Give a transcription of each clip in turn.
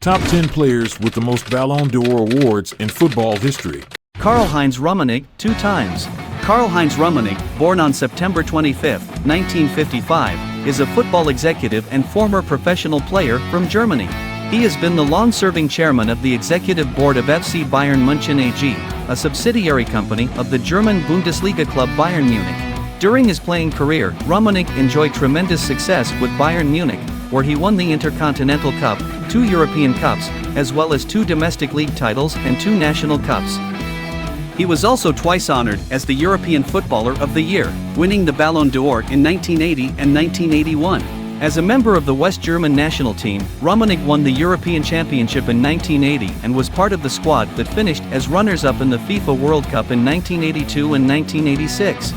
Top 10 players with the most Ballon d'Or awards in football history. Karl-Heinz Rummenigge, 2 times. Karl-Heinz Rummenigge, born on September 25, 1955, is a football executive and former professional player from Germany. He has been the long-serving chairman of the executive board of FC Bayern München AG, a subsidiary company of the German Bundesliga club Bayern Munich. During his playing career, Rummenigge enjoyed tremendous success with Bayern Munich, where he won the Intercontinental Cup, 2 European Cups, as well as 2 domestic league titles and 2 national cups. He was also twice honored as the European Footballer of the Year, winning the Ballon d'Or in 1980 and 1981. As a member of the West German national team, Rummenigge won the European Championship in 1980 and was part of the squad that finished as runners-up in the FIFA World Cup in 1982 and 1986.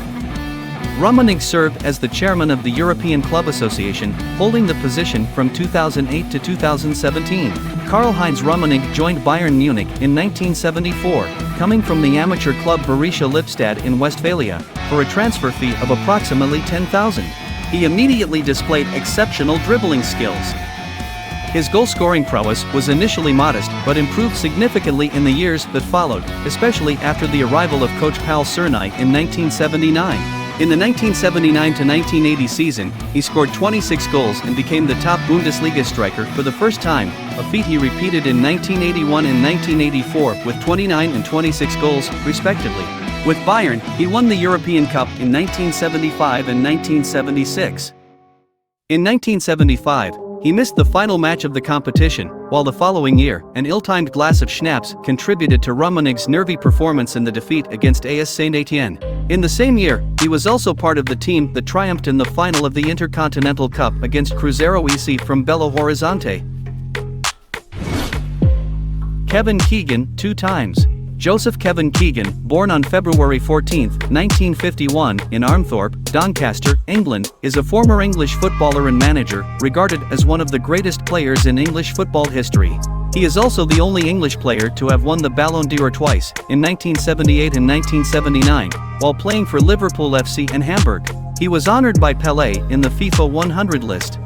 Rummenigge served as the chairman of the European Club Association, holding the position from 2008 to 2017. Karl-Heinz Rummenigge joined Bayern Munich in 1974, coming from the amateur club Borussia Lippstadt in Westphalia, for a transfer fee of approximately $10,000. He immediately displayed exceptional dribbling skills. His goal-scoring prowess was initially modest but improved significantly in the years that followed, especially after the arrival of coach Paul Sernay in 1979. In the 1979-1980 season, he scored 26 goals and became the top Bundesliga striker for the first time, a feat he repeated in 1981 and 1984 with 29 and 26 goals, respectively. With Bayern, he won the European Cup in 1975 and 1976. In 1975, he missed the final match of the competition, while the following year, an ill-timed glass of schnapps contributed to Rummenigge's nervy performance in the defeat against AS Saint-Étienne. In the same year, he was also part of the team that triumphed in the final of the Intercontinental Cup against Cruzeiro EC from Belo Horizonte. Kevin Keegan, 2 times. Joseph Kevin Keegan, born on February 14, 1951, in Armthorpe, Doncaster, England, is a former English footballer and manager, regarded as one of the greatest players in English football history. He is also the only English player to have won the Ballon d'Or twice, in 1978 and 1979, while playing for Liverpool FC and Hamburg. He was honored by Pelé in the FIFA 100 list.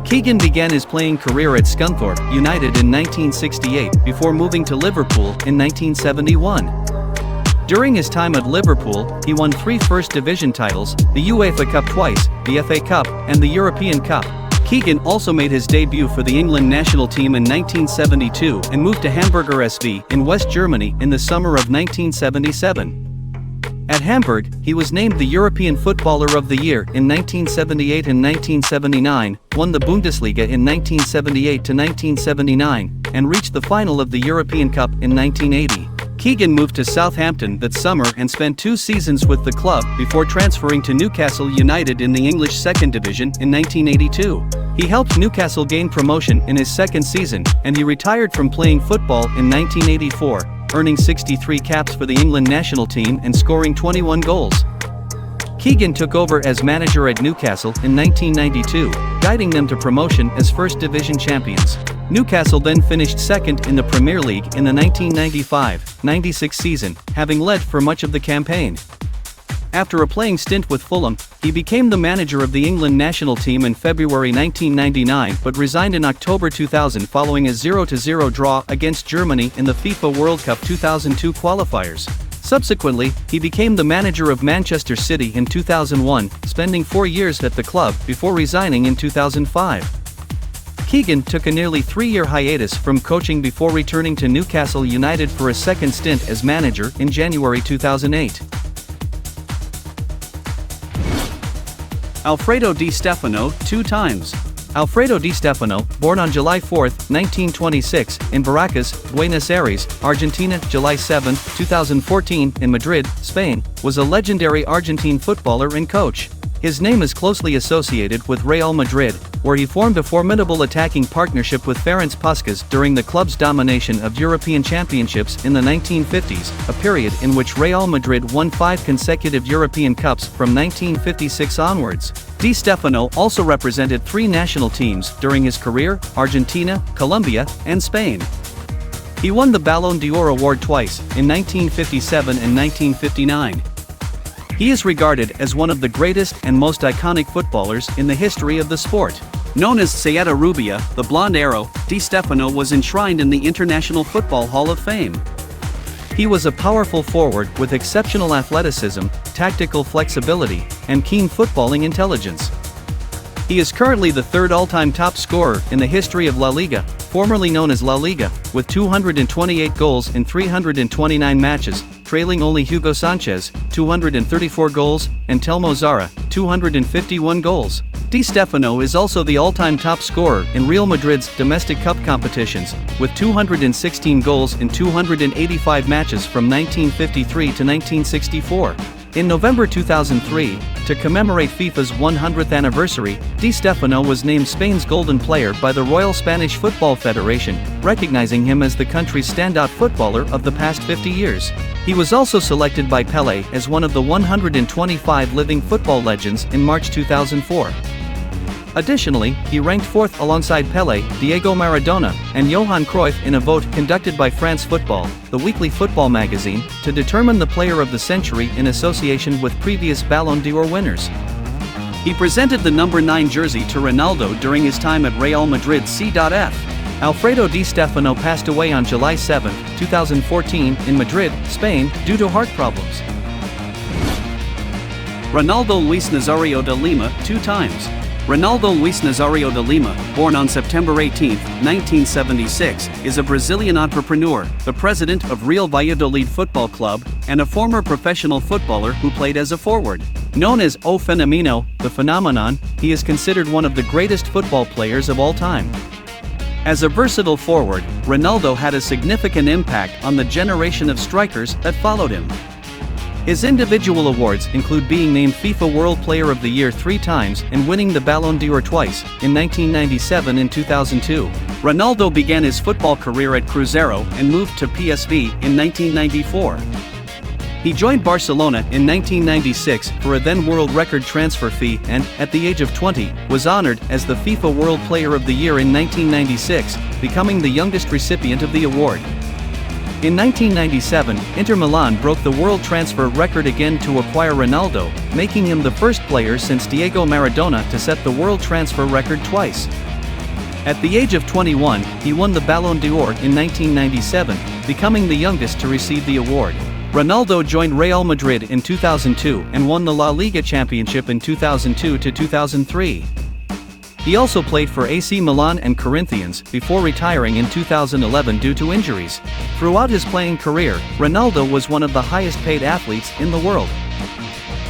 Keegan began his playing career at Scunthorpe United in 1968 before moving to Liverpool in 1971. During his time at Liverpool, he won 3 First Division titles, the UEFA Cup twice, the FA Cup, and the European Cup. Keegan also made his debut for the England national team in 1972 and moved to Hamburger SV in West Germany in the summer of 1977. At Hamburg, he was named the European Footballer of the Year in 1978 and 1979, won the Bundesliga in 1978 to 1979, and reached the final of the European Cup in 1980. Keegan moved to Southampton that summer and spent 2 seasons with the club before transferring to Newcastle United in the English Second Division in 1982. He helped Newcastle gain promotion in his second season, and he retired from playing football in 1984. Earning 63 caps for the England national team and scoring 21 goals. Keegan took over as manager at Newcastle in 1992, guiding them to promotion as First Division champions. Newcastle then finished second in the Premier League in the 1995-96 season, having led for much of the campaign. After a playing stint with Fulham, he became the manager of the England national team in February 1999 but resigned in October 2000 following a 0-0 draw against Germany in the FIFA World Cup 2002 qualifiers. Subsequently, he became the manager of Manchester City in 2001, spending 4 years at the club before resigning in 2005. Keegan took a nearly 3-year hiatus from coaching before returning to Newcastle United for a second stint as manager in January 2008. Alfredo Di Stéfano, 2 times. Alfredo Di Stéfano, born on July 4, 1926, in Barracas, Buenos Aires, Argentina, July 7, 2014, in Madrid, Spain, was a legendary Argentine footballer and coach. His name is closely associated with Real Madrid, where he formed a formidable attacking partnership with Ferenc Puskás during the club's domination of European championships in the 1950s, a period in which Real Madrid won 5 consecutive European Cups from 1956 onwards. Di Stéfano also represented 3 national teams during his career: Argentina, Colombia, and Spain. He won the Ballon d'Or award twice, in 1957 and 1959. He is regarded as one of the greatest and most iconic footballers in the history of the sport. Known as Saeta Rubia, the Blonde Arrow, Di Stéfano was enshrined in the International Football Hall of Fame. He was a powerful forward with exceptional athleticism, tactical flexibility, and keen footballing intelligence. He is currently the third all-time top scorer in the history of La Liga, formerly known as La Liga, with 228 goals in 329 matches, trailing only Hugo Sanchez, 234 goals, and Telmo Zarra, 251 goals. Di Stéfano is also the all-time top scorer in Real Madrid's domestic cup competitions, with 216 goals in 285 matches from 1953 to 1964. In November 2003, to commemorate FIFA's 100th anniversary, Di Stéfano was named Spain's Golden Player by the Royal Spanish Football Federation, recognizing him as the country's standout footballer of the past 50 years. He was also selected by Pelé as one of the 125 living football legends in March 2004. Additionally, he ranked fourth alongside Pelé, Diego Maradona, and Johan Cruyff in a vote conducted by France Football, the weekly football magazine, to determine the player of the century in association with previous Ballon d'Or winners. He presented the number 9 jersey to Ronaldo during his time at Real Madrid C.F. Alfredo Di Stéfano passed away on July 7, 2014, in Madrid, Spain, due to heart problems. Ronaldo Luís Nazário de Lima, 2 times. Ronaldo Luís Nazário de Lima, born on September 18, 1976, is a Brazilian entrepreneur, the president of Real Valladolid Football Club, and a former professional footballer who played as a forward. Known as O Fenomeno, the phenomenon, he is considered one of the greatest football players of all time. As a versatile forward, Ronaldo had a significant impact on the generation of strikers that followed him. His individual awards include being named FIFA World Player of the Year 3 times and winning the Ballon d'Or twice, in 1997 and 2002. Ronaldo began his football career at Cruzeiro and moved to PSV in 1994. He joined Barcelona in 1996 for a then world record transfer fee and, at the age of 20, was honored as the FIFA World Player of the Year in 1996, becoming the youngest recipient of the award. In 1997, Inter Milan broke the world transfer record again to acquire Ronaldo, making him the first player since Diego Maradona to set the world transfer record twice. At the age of 21, he won the Ballon d'Or in 1997, becoming the youngest to receive the award. Ronaldo joined Real Madrid in 2002 and won the La Liga championship in 2002 to 2003. He also played for AC Milan and Corinthians before retiring in 2011 due to injuries. Throughout his playing career, Ronaldo was one of the highest-paid athletes in the world.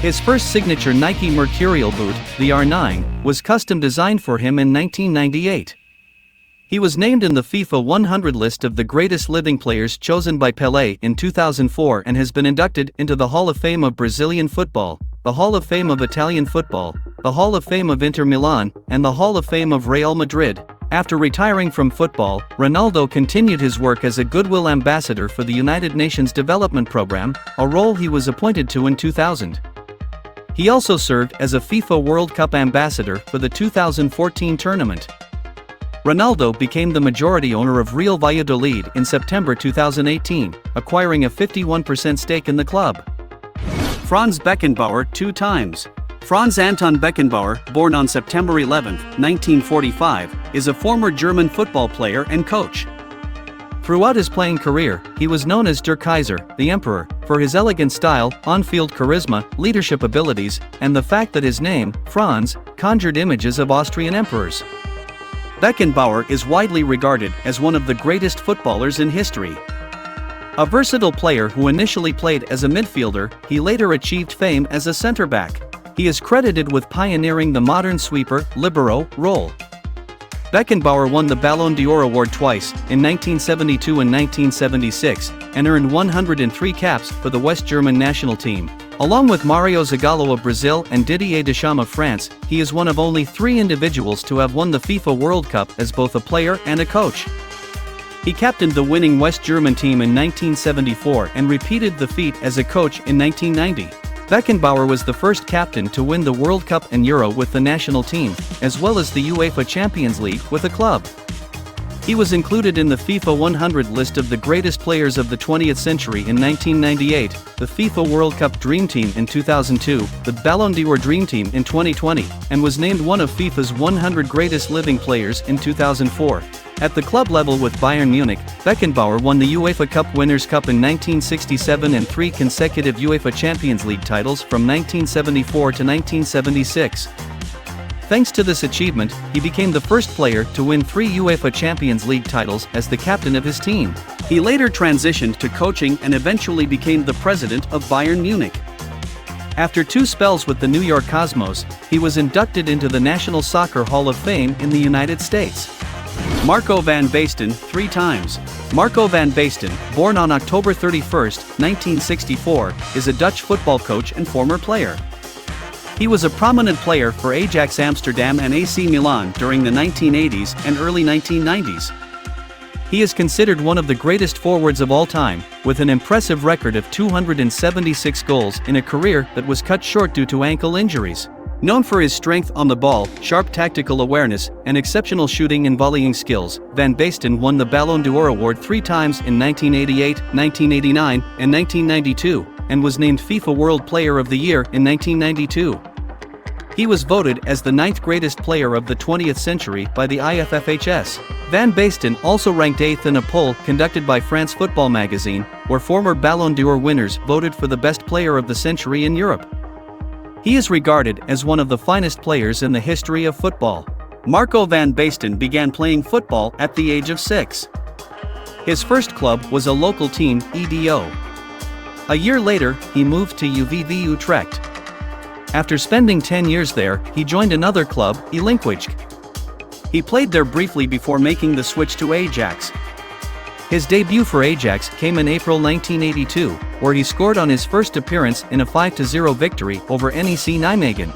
His first signature Nike Mercurial boot, the R9, was custom-designed for him in 1998. He was named in the FIFA 100 list of the greatest living players chosen by Pelé in 2004 and has been inducted into the Hall of Fame of Brazilian football, the Hall of Fame of Italian football, the Hall of Fame of Inter Milan, and the Hall of Fame of Real Madrid. After retiring from football, Ronaldo continued his work as a goodwill ambassador for the United Nations Development Program, a role he was appointed to in 2000. He also served as a FIFA World Cup ambassador for the 2014 tournament. Ronaldo became the majority owner of Real Valladolid in September 2018, acquiring a 51% stake in the club. Franz Beckenbauer 2 times. Franz Anton Beckenbauer, born on September 11, 1945, is a former German football player and coach. Throughout his playing career, he was known as Der Kaiser, the Emperor, for his elegant style, on-field charisma, leadership abilities, and the fact that his name, Franz, conjured images of Austrian emperors. Beckenbauer is widely regarded as one of the greatest footballers in history. A versatile player who initially played as a midfielder, he later achieved fame as a center-back. He is credited with pioneering the modern sweeper, libero, role. Beckenbauer won the Ballon d'Or award twice, in 1972 and 1976, and earned 103 caps for the West German national team. Along with Mario Zagallo of Brazil and Didier Deschamps of France, he is one of only 3 individuals to have won the FIFA World Cup as both a player and a coach. He captained the winning West German team in 1974 and repeated the feat as a coach in 1990. Beckenbauer was the first captain to win the World Cup and Euro with the national team, as well as the UEFA Champions League with a club. He was included in the FIFA 100 list of the greatest players of the 20th century in 1998, the FIFA World Cup Dream Team in 2002, the Ballon d'Or Dream Team in 2020, and was named one of FIFA's 100 greatest living players in 2004. At the club level with Bayern Munich, Beckenbauer won the UEFA Cup Winners' Cup in 1967 and 3 consecutive UEFA Champions League titles from 1974 to 1976. Thanks to this achievement, he became the first player to win 3 UEFA Champions League titles as the captain of his team. He later transitioned to coaching and eventually became the president of Bayern Munich. After 2 spells with the New York Cosmos, he was inducted into the National Soccer Hall of Fame in the United States. Marco van Basten, 3 times. Marco van Basten, born on October 31, 1964, is a Dutch football coach and former player. He was a prominent player for Ajax Amsterdam and AC Milan during the 1980s and early 1990s. He is considered one of the greatest forwards of all time, with an impressive record of 276 goals in a career that was cut short due to ankle injuries. Known for his strength on the ball, sharp tactical awareness, and exceptional shooting and volleying skills, Van Basten won the Ballon d'Or award 3 times in 1988, 1989, and 1992, and was named FIFA World Player of the Year in 1992. He was voted as the 9th greatest player of the 20th century by the IFFHS. Van Basten also ranked 8th in a poll conducted by France Football magazine, where former Ballon d'Or winners voted for the best player of the century in Europe. He is regarded as one of the finest players in the history of football. Marco van Basten began playing football at the age of 6. His first club was a local team, EDO. A year later, he moved to UVV Utrecht. After spending 10 years there, he joined another club, Elinkwijk. He played there briefly before making the switch to Ajax. His debut for Ajax came in April 1982, where he scored on his first appearance in a 5-0 victory over NEC Nijmegen.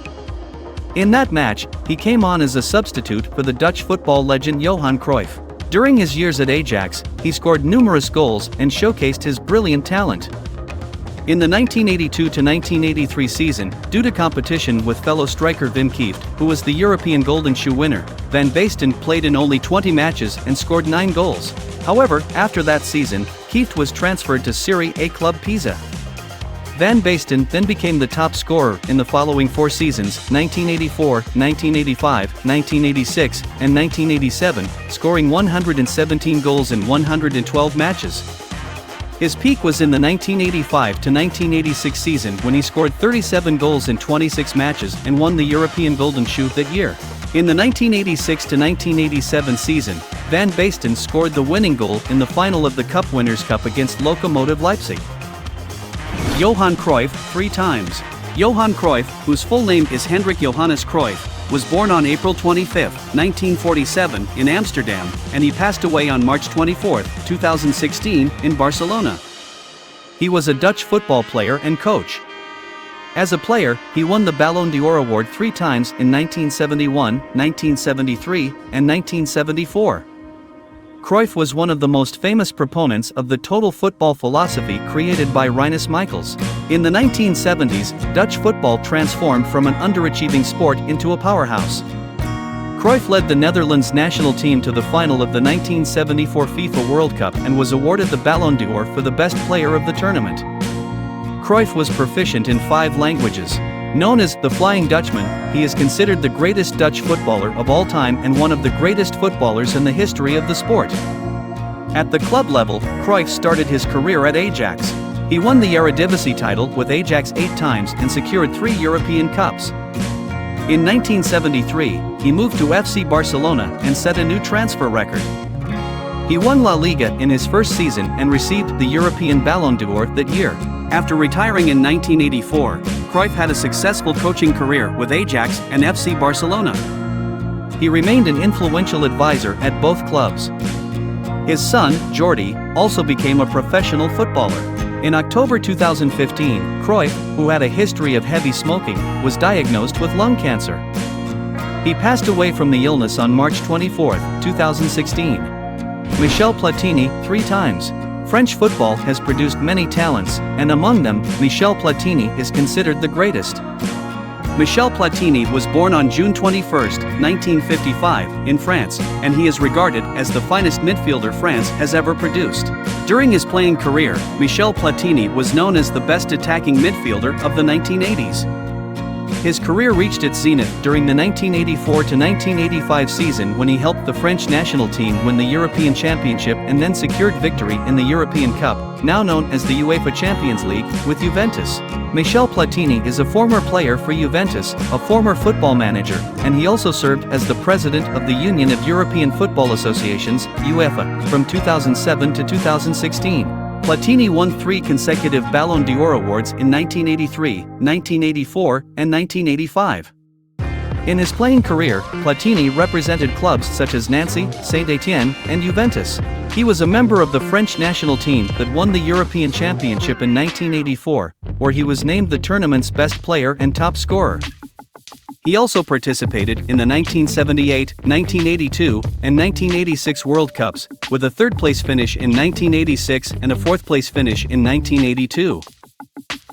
In that match, he came on as a substitute for the Dutch football legend Johan Cruyff. During his years at Ajax, he scored numerous goals and showcased his brilliant talent. In the 1982-1983 season, due to competition with fellow striker Wim Kieft, who was the European Golden Shoe winner, Van Basten played in only 20 matches and scored 9 goals. However, after that season, Kieft was transferred to Serie A club Pisa. Van Basten then became the top scorer in the following 4 seasons, 1984, 1985, 1986, and 1987, scoring 117 goals in 112 matches. His peak was in the 1985-1986 season when he scored 37 goals in 26 matches and won the European Golden Shoe that year. In the 1986-1987 season, Van Basten scored the winning goal in the final of the Cup Winners' Cup against Lokomotiv Leipzig. Johan Cruyff, 3 times. Johan Cruyff, whose full name is Hendrik Johannes Cruyff, was born on April 25, 1947, in Amsterdam, and he passed away on March 24, 2016, in Barcelona. He was a Dutch football player and coach. As a player, he won the Ballon d'Or award 3 times in 1971, 1973, and 1974. Cruyff was one of the most famous proponents of the total football philosophy created by Rinus Michels. In the 1970s, Dutch football transformed from an underachieving sport into a powerhouse. Cruyff led the Netherlands national team to the final of the 1974 FIFA World Cup and was awarded the Ballon d'Or for the best player of the tournament. Cruyff was proficient in 5 languages. Known as the Flying Dutchman, he is considered the greatest Dutch footballer of all time and one of the greatest footballers in the history of the sport. At the club level, Cruyff started his career at Ajax. He won the Eredivisie title with Ajax 8 times and secured 3 European Cups. In 1973, he moved to FC Barcelona and set a new transfer record. He won La Liga in his first season and received the European Ballon d'Or that year. After retiring in 1984, Cruyff had a successful coaching career with Ajax and FC Barcelona. He remained an influential advisor at both clubs. His son, Jordi, also became a professional footballer. In October 2015, Cruyff, who had a history of heavy smoking, was diagnosed with lung cancer. He passed away from the illness on March 24, 2016. Michel Platini, 3 times. French football has produced many talents, and among them, Michel Platini is considered the greatest. Michel Platini was born on June 21, 1955, in France, and he is regarded as the finest midfielder France has ever produced. During his playing career, Michel Platini was known as the best attacking midfielder of the 1980s. His career reached its zenith during the 1984-1985 season when he helped the French national team win the European Championship and then secured victory in the European Cup, now known as the UEFA Champions League, with Juventus. Michel Platini is a former player for Juventus, a former football manager, and he also served as the president of the Union of European Football Associations, UEFA, from 2007 to 2016. Platini won 3 consecutive Ballon d'Or awards in 1983, 1984, and 1985. In his playing career, Platini represented clubs such as Nancy, Saint-Étienne, and Juventus. He was a member of the French national team that won the European Championship in 1984, where he was named the tournament's best player and top scorer. He also participated in the 1978, 1982, and 1986 World Cups, with a third-place finish in 1986 and a fourth-place finish in 1982.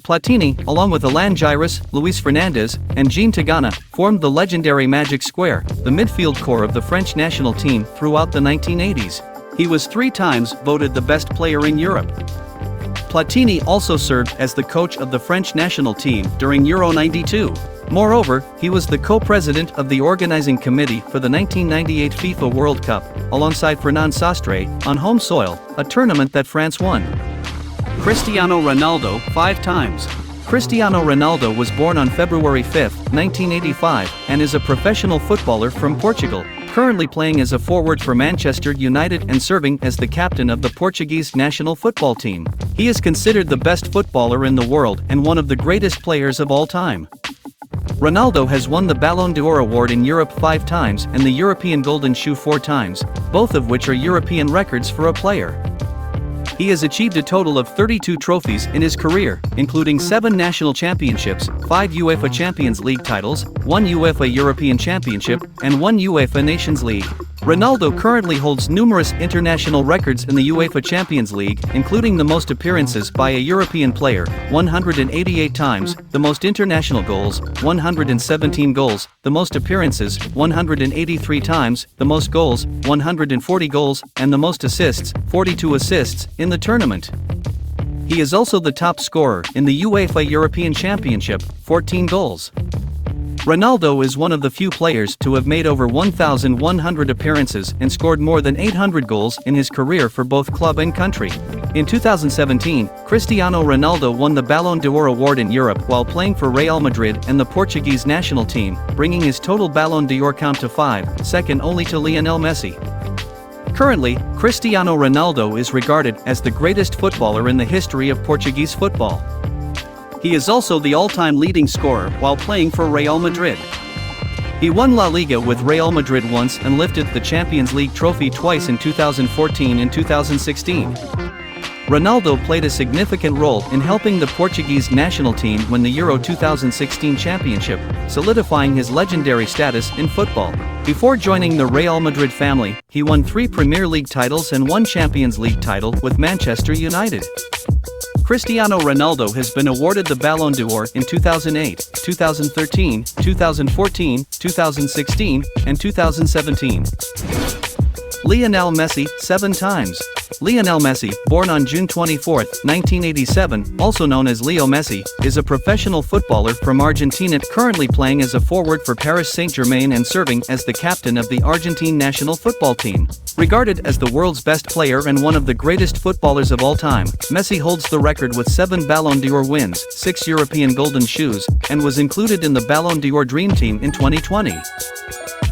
Platini, along with Alain Giresse, Luís Fernandes, and Jean Tigana, formed the legendary Magic Square, the midfield core of the French national team throughout the 1980s. He was 3 times voted the best player in Europe. Platini also served as the coach of the French national team during Euro '92. Moreover, he was the co-president of the organizing committee for the 1998 FIFA World Cup, alongside Fernand Sastre, on home soil, a tournament that France won. Cristiano Ronaldo 5 times. Cristiano Ronaldo was born on February 5, 1985, and is a professional footballer from Portugal, currently playing as a forward for Manchester United and serving as the captain of the Portuguese national football team. He is considered the best footballer in the world and one of the greatest players of all time. Ronaldo has won the Ballon d'Or award in Europe 5 times and the European Golden Shoe 4 times, both of which are European records for a player. He has achieved a total of 32 trophies in his career, including 7 national championships, 5 UEFA Champions League titles, 1 UEFA European Championship, and 1 UEFA Nations League. Ronaldo currently holds numerous international records in the UEFA Champions League, including the most appearances by a European player, 188 times, the most international goals, 117 goals, the most appearances, 183 times, the most goals, 140 goals, and the most assists, 42 assists, in the tournament. He is also the top scorer in the UEFA European Championship, 14 goals. Ronaldo is one of the few players to have made over 1,100 appearances and scored more than 800 goals in his career for both club and country. In 2017, Cristiano Ronaldo won the Ballon d'Or award in Europe while playing for Real Madrid and the Portuguese national team, bringing his total Ballon d'Or count to 5, second only to Lionel Messi. Currently, Cristiano Ronaldo is regarded as the greatest footballer in the history of Portuguese football. He is also the all-time leading scorer while playing for Real Madrid. He won La Liga with Real Madrid once and lifted the Champions League trophy twice in 2014 and 2016. Ronaldo played a significant role in helping the Portuguese national team win the Euro 2016 championship, solidifying his legendary status in football. Before joining the Real Madrid family, he won 3 Premier League titles and 1 Champions League title with Manchester United. Cristiano Ronaldo has been awarded the Ballon d'Or in 2008, 2013, 2014, 2016, and 2017. Lionel Messi 7 times. Lionel Messi, born on June 24, 1987, also known as Leo Messi, is a professional footballer from Argentina currently playing as a forward for Paris Saint-Germain and serving as the captain of the Argentine national football team. Regarded as the world's best player and one of the greatest footballers of all time, Messi holds the record with 7 Ballon d'Or wins, 6 European Golden Shoes, and was included in the Ballon d'Or Dream Team in 2020.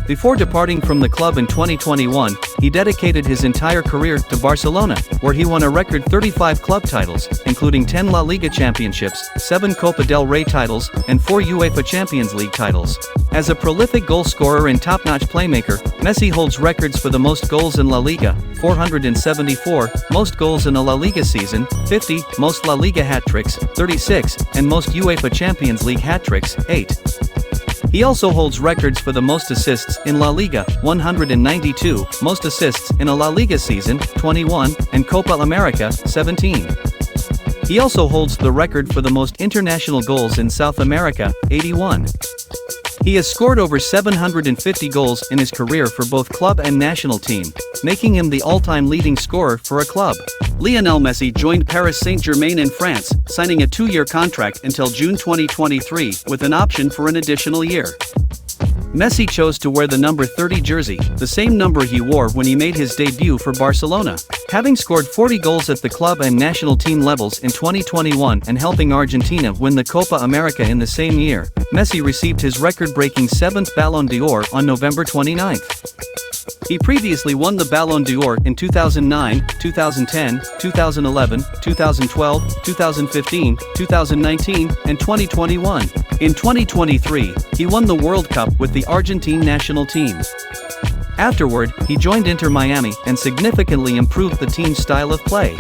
Before departing from the club in 2021, he dedicated his entire career to Barcelona, where he won a record 35 club titles, including 10 La Liga championships, 7 Copa del Rey titles, and 4 UEFA Champions League titles. As a prolific goal scorer and top-notch playmaker, Messi holds records for the most goals in La Liga, 474, most goals in a La Liga season, 50, most La Liga hat-tricks, 36, and most UEFA Champions League hat-tricks, 8. He also holds records for the most assists in La Liga, 192, most assists in a La Liga season, 21, and Copa America, 17. He also holds the record for the most international goals in South America, 81. He has scored over 750 goals in his career for both club and national team, making him the all-time leading scorer for a club. Lionel Messi joined Paris Saint-Germain in France, signing a 2-year contract until June 2023 with an option for an additional year. Messi chose to wear the number 30 jersey, the same number he wore when he made his debut for Barcelona. Having scored 40 goals at the club and national team levels in 2021 and helping Argentina win the Copa America in the same year, Messi received his record-breaking 7th Ballon d'Or on November 29. He previously won the Ballon d'Or in 2009, 2010, 2011, 2012, 2015, 2019, and 2021. In 2023, he won the World Cup with the Argentine national team. Afterward, he joined Inter Miami and significantly improved the team's style of play.